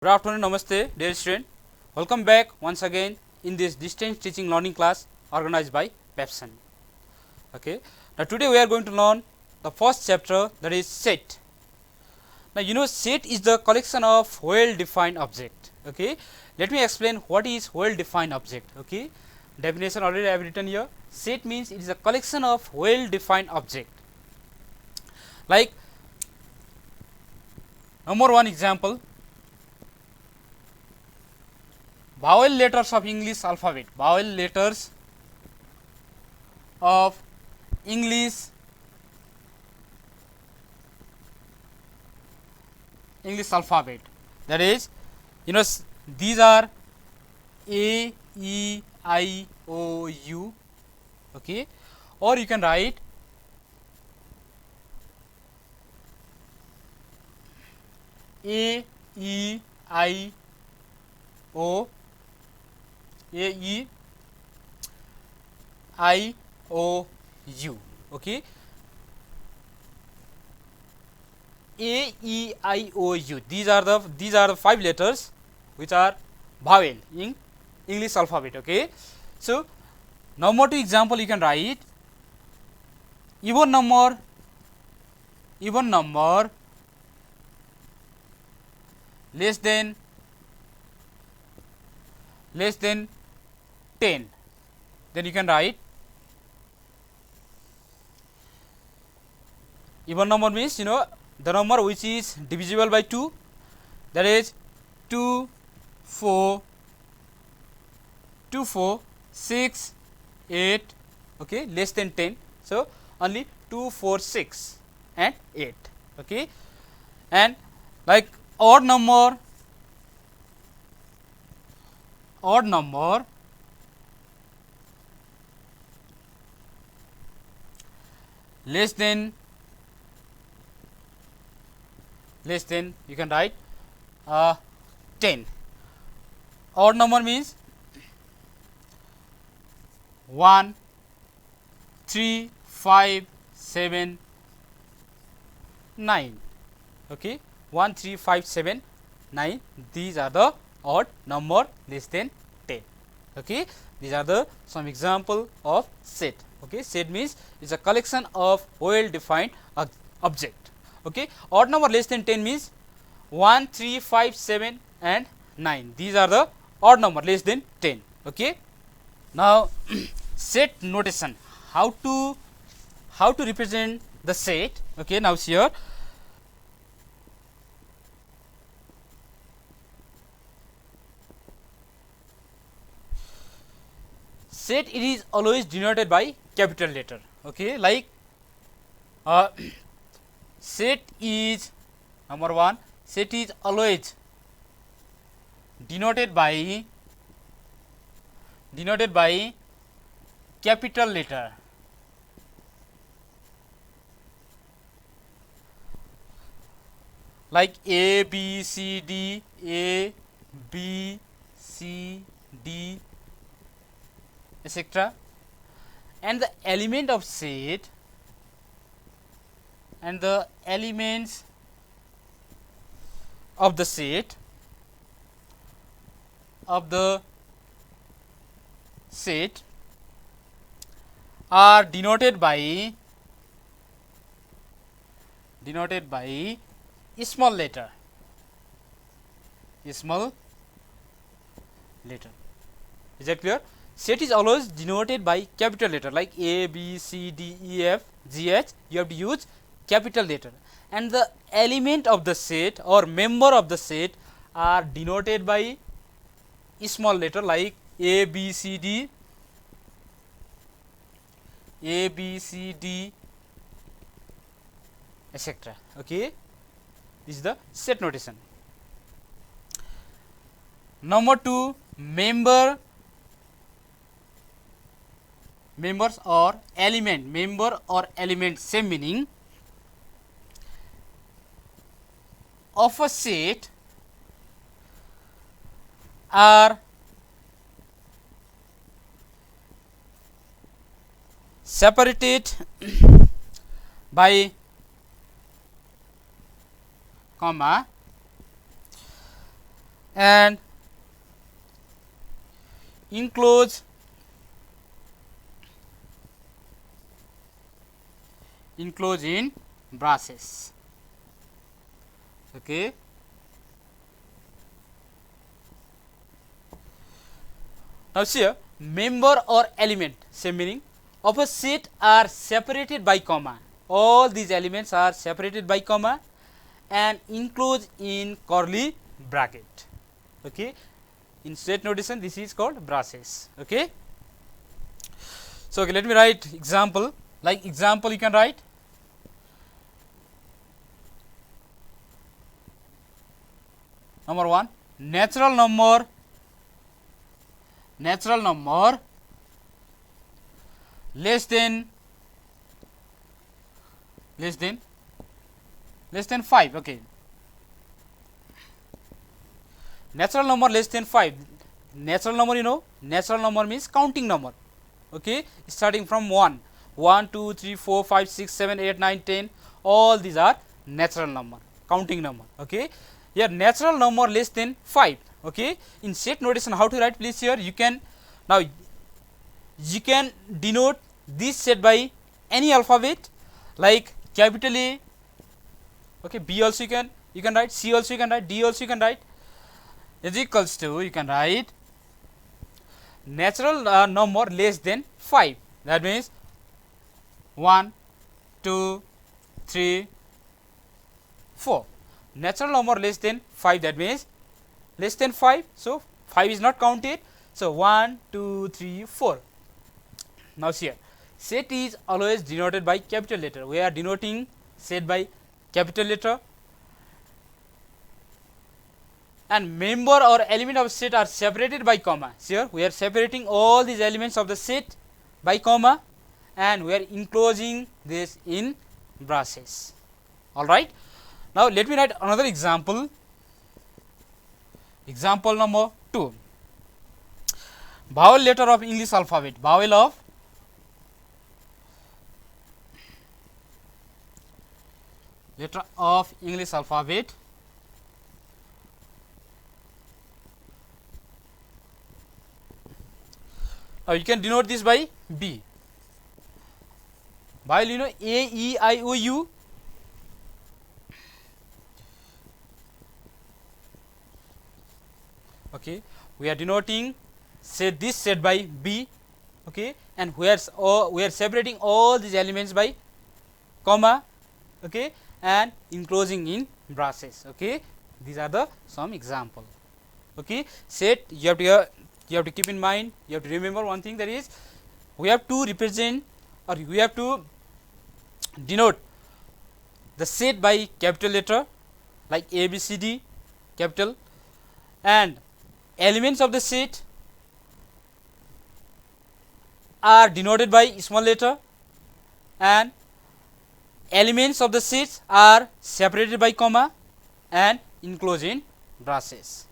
Good afternoon, Namaste, dear student. Welcome back once again in this distance teaching learning class organized by Pepson. Okay. Now today we are going to learn the first chapter, that is set. Now set is the collection of well-defined object. Okay. Let me explain what is well-defined object. Okay. Definition already I have written here. Set means it is a collection of well-defined object. Like number one example, vowel letters of English alphabet. Vowel letters of English alphabet. That is, these are A, E, I, O, U. Okay, or you can write A, E, I, O, A, E, I, O, U. Okay, A, E, I, O, U. These are the 5 letters which are vowel in English alphabet. Okay, so number 2 example, you can write even number less than 10. Then you can write even number means the number which is divisible by 2, that is 2, 4, 6, 8. Okay, less than 10, so only 2, 4, 6 and 8. Okay, and like odd number less than you can write 10. Odd number means 1, 3, 5, 7, 9. Okay, 1, 3, 5, 7, 9. These are the odd number less than 10. Okay, these are the some example of set. Okay, set means it's a collection of well defined object. Okay, odd number less than 10 means 1, 3, 5, 7 and 9. These are the odd number less than 10. Okay, now set notation, how to represent the set. Okay, now here set, it is always denoted by capital letter. Okay, like set is number 1, set is always denoted by capital letter. Like A, B, C, D, A, B, C, D, etc. And the element of set and the elements of the set are denoted by small letter. Is that clear? Set is always denoted by capital letter, like A, B, C, D, E, F, G, H. You have to use capital letter, and the element of the set or member of the set are denoted by small letter, like A, B, C, D, etc. Okay, this is the set notation. Number 2, members or element. Member or element, same meaning. Of a set are separated by comma and enclose in braces. Okay. Now see here, member or element, same meaning, of a set are separated by comma. All these elements are separated by comma and enclosed in curly bracket. Okay. In set notation, this is called braces. Okay. So okay, let me write example. Like example, you can write number 1, natural number less than 5. Okay, natural number less than 5. Natural number, you know, natural number means counting number. Okay, starting from 1, 1, 2, 3, 4, 5, 6, 7, 8, 9, 10. All these are natural number, counting number. Okay, here natural number less than 5. Okay, in set notation, how to write? Please here you can now you can denote this set by any alphabet like capital A. Okay, B also you can write, C also you can write, D also you can write, is equals to, you can write natural number less than 5. That means 1, 2, 3, 4. Natural number less than 5, that means less than 5. So 5 is not counted. So 1, 2, 3, 4. Now see here, set is always denoted by capital letter. We are denoting set by capital letter, and member or element of set are separated by comma. Here we are separating all these elements of the set by comma, and we are enclosing this in braces. All right. Now let me write another example. Example number 2. Vowel letter of English alphabet. Vowel of letter of English alphabet. Now you can denote this by B. Vowel, you know, A, E, I, O, U. Okay, we are denoting this set by B. Okay, and we are separating all these elements by comma. Okay, and enclosing in braces. Okay, these are the some example. Okay, set, you have to keep in mind, you have to remember one thing, that is we have to represent, or we have to denote the set by capital letter like A, B, C, D, capital, and elements of the set are denoted by small letter, and elements of the sets are separated by comma and enclosed in braces.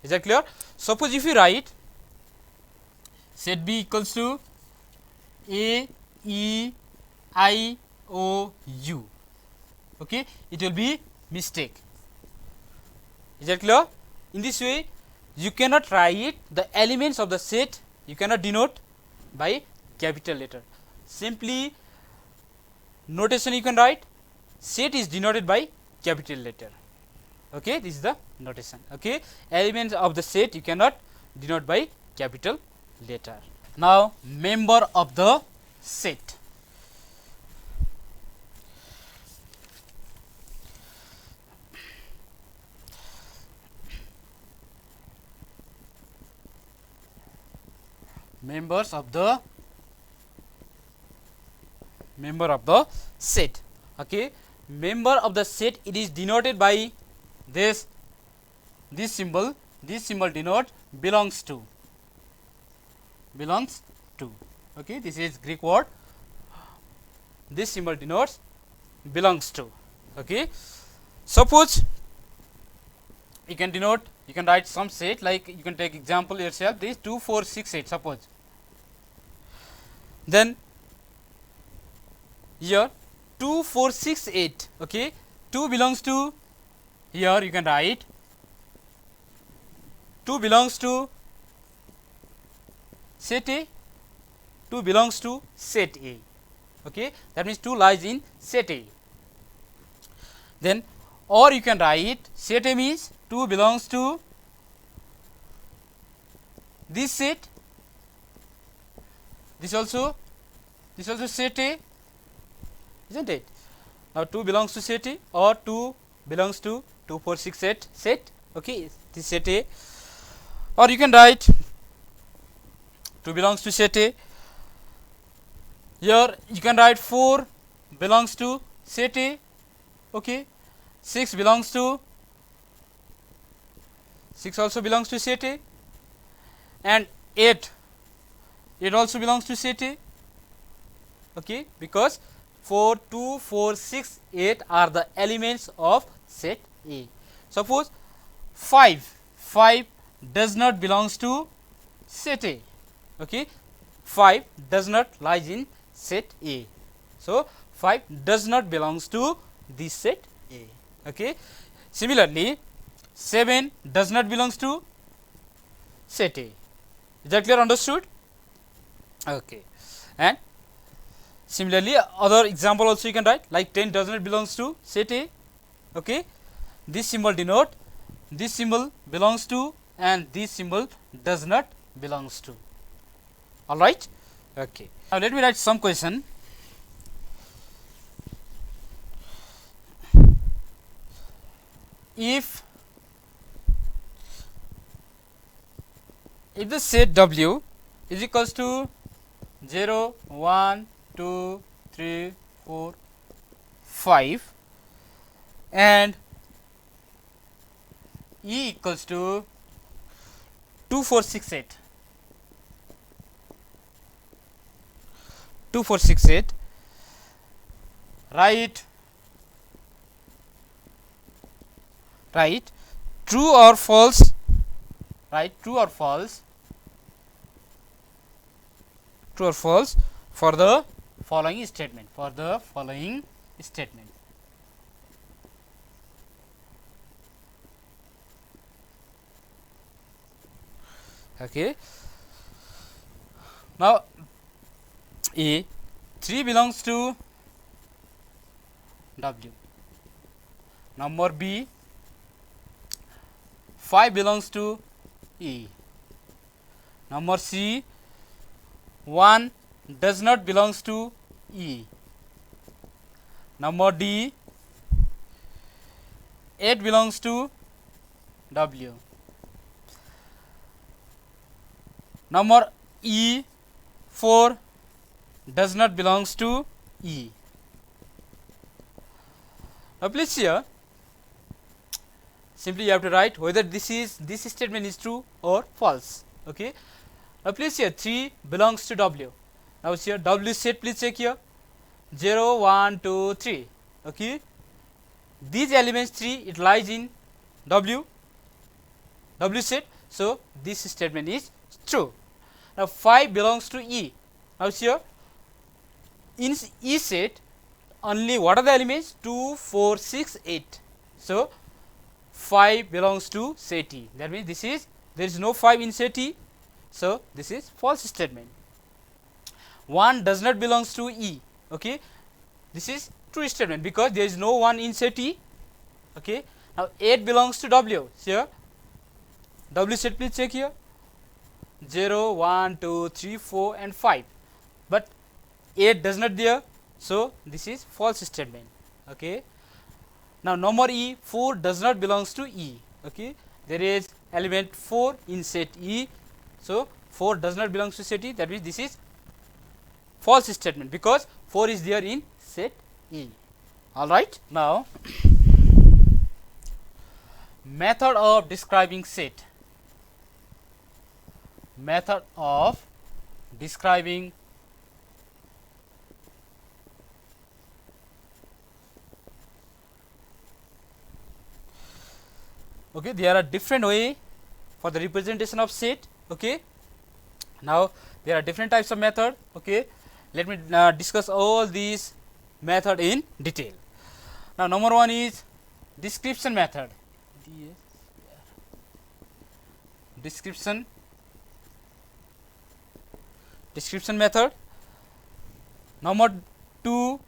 Is that clear? Suppose if you write set B equals to A, E, I, O, U. Okay, it will be mistake. Is that clear? In this way, you cannot write the elements of the set, you cannot denote by capital letter. Simply notation you can write, set is denoted by capital letter. Okay, this is the notation. Okay, elements of the set you cannot denote by capital letter. Now member of the set. Members of the set. Okay, member of the set, it is denoted by this symbol. This symbol denote belongs to. Okay, this is Greek word. This symbol denotes belongs to. Okay, suppose you can denote, you can write some set, like you can take example yourself, this 2, 4, 6, 8 suppose. Then here 2, 4, 6, 8. Okay, 2 belongs to, here you can write 2 belongs to set A, 2 belongs to set A. Okay, that means 2 lies in set A. Then, or you can write set A means 2 belongs to this set, this also set A, isn't it? Now 2 belongs to set A, or 2 belongs to 2 4 6 set. Okay, this set A, or you can write 2 belongs to set A. Here you can write 4 belongs to set A. Okay, 6 belongs to 6 also belongs to set A, and 8 also belongs to set A. Okay, because 4 2 4 6 8 are the elements of set A. Suppose 5 does not belongs to set A. Okay, 5 does not lies in set A. So 5 does not belongs to this set A. Okay, similarly 7 does not belongs to set A. Is that clear, understood? Okay, and similarly other example also you can write, like 10 does not belongs to set A. Okay, this symbol denote this symbol belongs to, and this symbol does not belongs to. All right. Okay, now let me write some question. If the set W is equals to 0 1 2 3 4 5 and E equals to 2 4 6 8, 2 4 6 8, write true or false, true or false for the following statement, Okay, now A, 3 belongs to W. Number B, 5 belongs to E. Number C, 1 does not belongs to E. Number D, 8 belongs to W. Number E, 4 does not belongs to E. Now please here simply you have to write whether this statement is true or false. Okay, now please here 3 belongs to W. Now here W set, please check here 0 1 2 3. Okay, these elements 3 it lies in W set, so this statement is true. Now 5 belongs to E. Now here in E set only what are the elements? 2 4 6 8. So 5 belongs to set E. That means there is no 5 in set E. So this is false statement. 1 does not belongs to E. Okay, this is true statement because there is no 1 in set E. Okay, now 8 belongs to W. Here W set, please check here 0 1 2 3 4 and 5, but 8 does not there, so this is false statement. Okay, now number E, 4 does not belongs to E. Okay, there is element 4 in set E, so 4 does not belongs to set E. That means this is false statement because 4 is there in set E. All right. Now method of describing set. Method of describing okay, there are different way for the representation of set. Okay, now there are different types of method. Okay, let me discuss all these method in detail. Now number 1 is description method. description method. Number 2,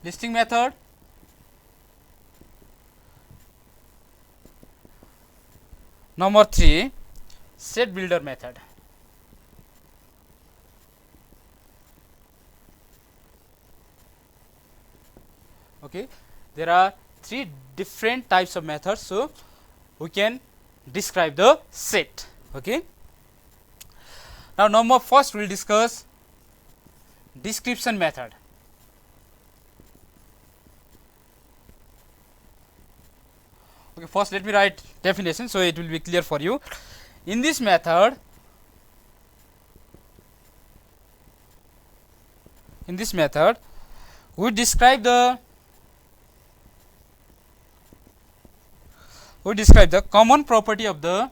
listing method. Number 3, set builder method. Okay, there are 3 different types of methods, so we can describe the set. Okay, now first we will discuss description method. Okay, first let me write definition so it will be clear for you. In this method, we describe the common property of the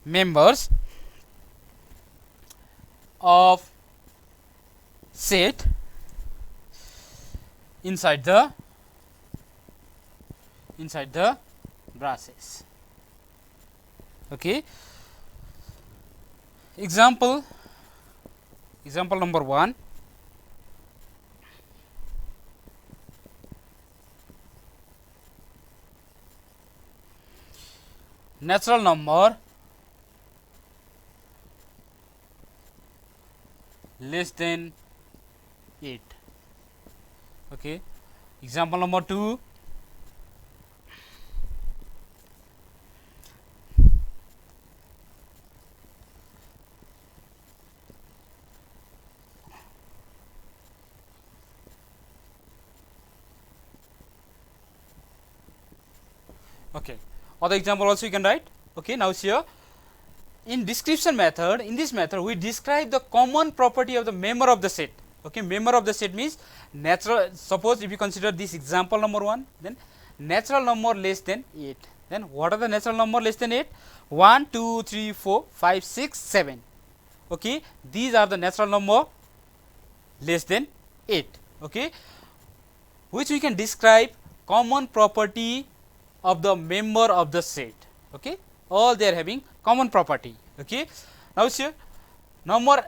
members of set inside the braces. Okay, example number 1. Natural number less than 8. Okay, example number 2. Okay, other example also you can write. Okay, now here in description method, in this method we describe the common property of the member of the set. Okay, member of the set means natural. Suppose if you consider this example number 1, then natural number less than 8. Then what are the natural number less than 8? 1, 2, 3, 4, 5, 6, 7. Okay, these are the natural number less than 8. Okay, which we can describe common property of the member of the set. Okay, all they are having common property. Okay, now here number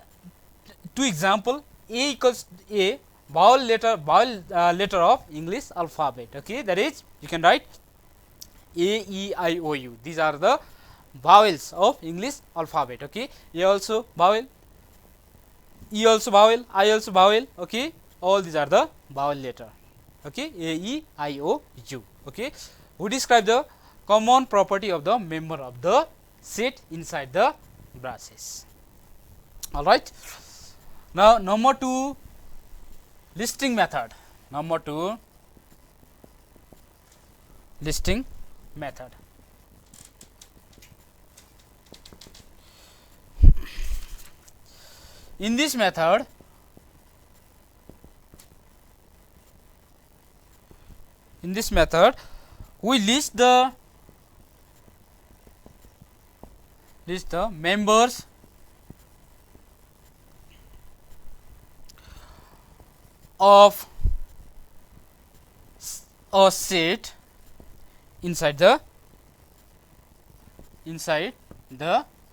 2 example, A equals A, vowel letter of English alphabet. Okay, that is you can write A, E, I, O, U. These are the vowels of English alphabet. Okay, A also vowel, E also vowel, I also vowel. Okay, all these are the vowel letter. Okay, A, E, I, O, U. Okay, we describe the common property of the member of the set inside the braces. All right. Now number 2, listing method. Number 2, listing method. In this method, we list the members of a set inside the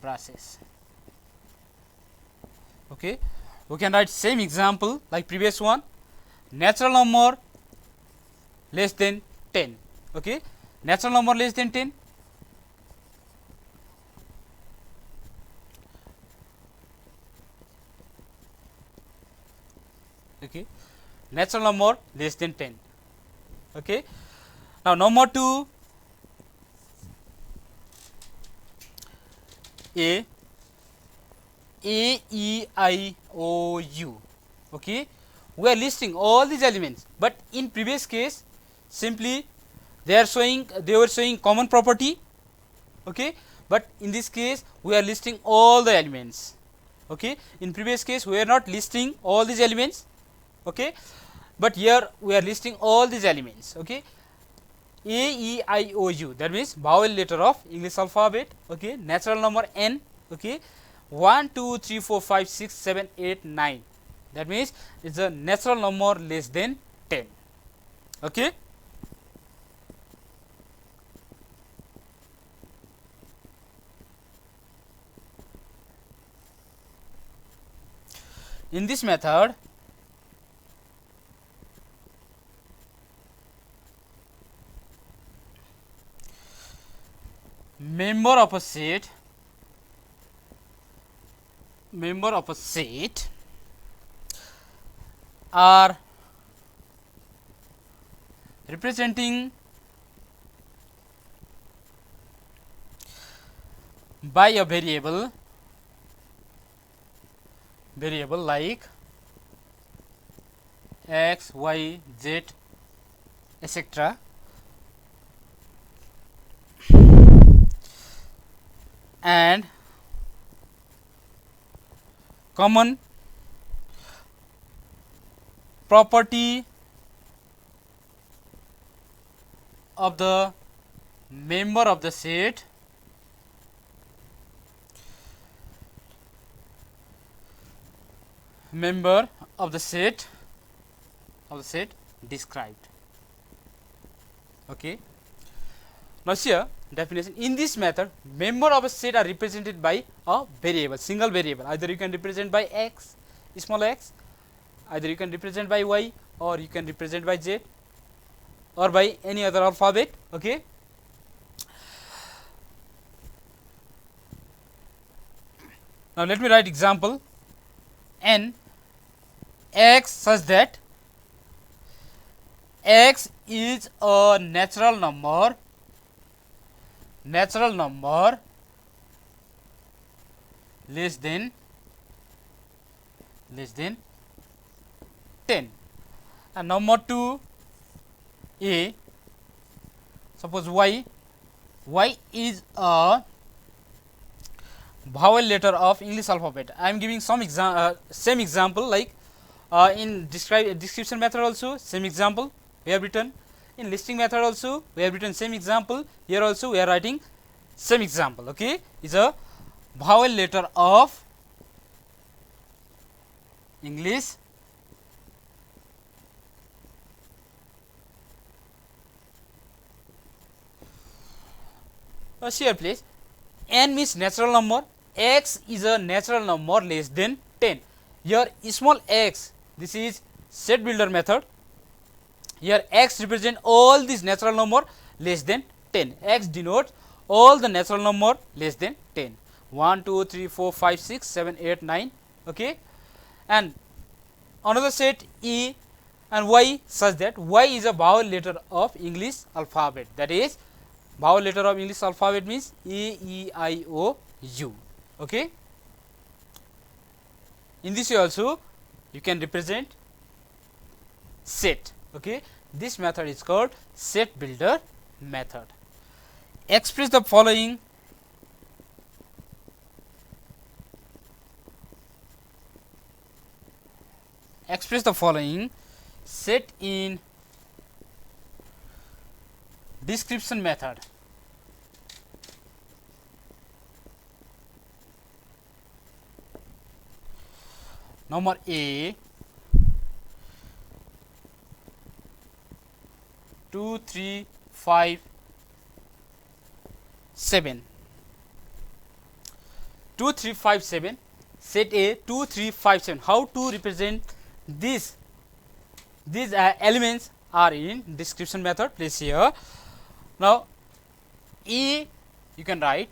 braces. Okay, we can write same example like previous one, natural number less than 10. Okay, natural number less than 10. Okay, natural number less than 10. Okay, now number 2, A, E, I, O, U. Okay, we are listing all these elements, but in previous case simply they were showing common property. Okay, but in this case we are listing all the elements. Okay, in previous case we are not listing all these elements. Okay, but here we are listing all these elements. Okay, A, E, I, O, U, that means vowel letter of English alphabet. Okay, natural number n. Okay, 1 2 3 4 5 6 7 8 9, that means it's a natural number less than 10. Okay, in this method member of a set are representing by a variable like x, y, z, etc. and common property of the member of the set described. Okay, now here definition. In this method, member of a set are represented by a variable, single variable. Either you can represent by x, small x, either you can represent by y, or you can represent by z, or by any other alphabet. Okay, now let me write example n x such that x is a natural number less than 10. And number 2 a, suppose y is a vowel letter of English alphabet. I am giving some same example, like in description method also same example we have written, in listing method also we have written same example, here also we are writing same example. Okay, is a vowel letter of English here please. N means natural number, x is a natural number less than 10. Here small x, this is set builder method. Here x represent all these natural number less than 10. X denotes all the natural number less than 10. 1 2 3 4 5 6 7 8 9. Okay, and another set e and y such that y is a vowel letter of English alphabet, that is vowel letter of English alphabet means A, E, I, O, U. Okay, in this way also you can represent set. Okay, this method is called set builder method. Express the following set in description method. Number A 2 3 5 7, 2 3 5 7, set A 2 3 5 7. How to represent these elements are in description method. Please here. Now E you can write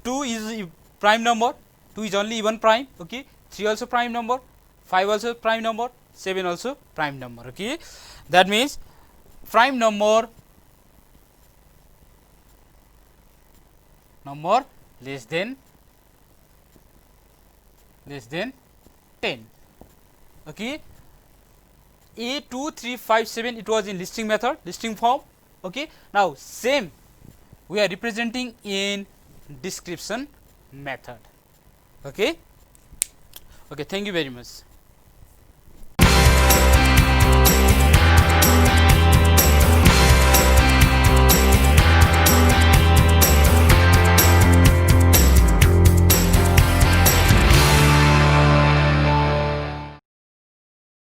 2 is prime number, 2 is only even prime. Okay, 3 also prime number, 5 also prime number, 7 also prime number. Okay, that means prime number less than 10. Okay, A 2 3 5 7 it was in listing method, listing form. Okay, now same we are representing in description method. Okay, thank you very much.